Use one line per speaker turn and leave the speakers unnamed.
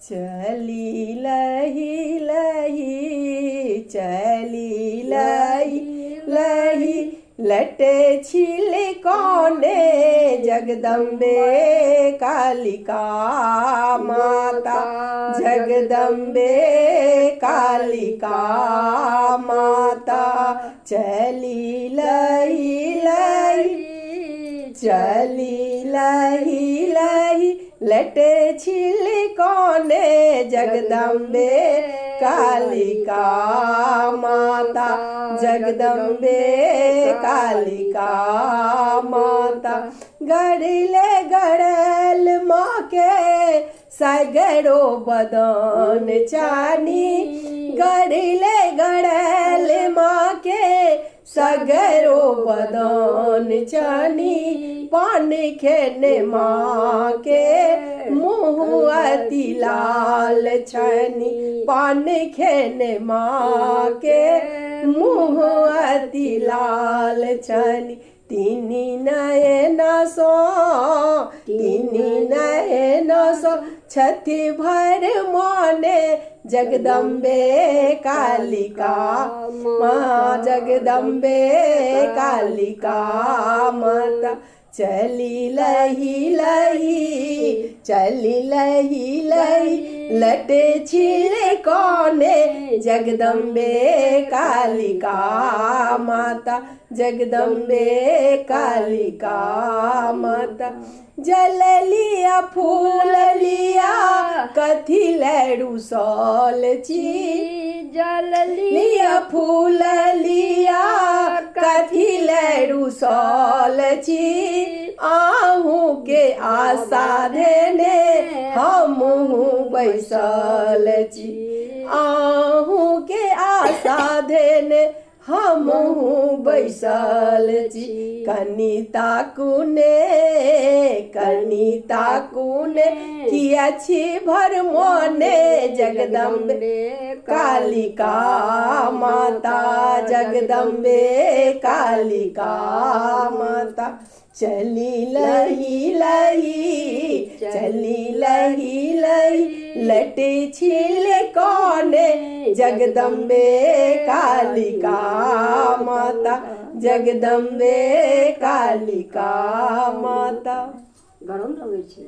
चली लही लही चली लही लही लटे छिले कौने जगदम्बे कालिका माता जगदम्बे कालिका माता चली लही लही चली लही लही लटे छिले कौने जगदम्बे कालिका माता जगदम्बे कालिका माता गड़ले गड़ल माँ के सगरो बदन चानी गड़ले गड़ल माँ के सगरो बदन चानी पान खेने माँ के मुँह अति लाल छनी पान खेने माँ के मुँह अति लाल छनी तीनी नयन सो तीनी नयन सो छथि भर माने जगदम्बे कालिका माँ जगदम्बे कालिका माता चली लही लही चली लही लही लटे छिले कौने जगदम्बे कालिका माता जगदम्बे कालिका माता जल लिया फूल लिया कथी लड़ू सौल ची
जल
लिया फूल लिया कथी लड़ू सौल ची आहू के आशा देने हम बैसल छी आहू के आशा देने हम बैसल छी कनिता कुने किया छी भर मोने जगदम्बे कालिका माता जगदम्बे कालिका माता चली लही लही चली लही लही लटे छिले कौने जगदम्बे कालिका माता जगदम्बे कालिका माता
गरम लगे छै।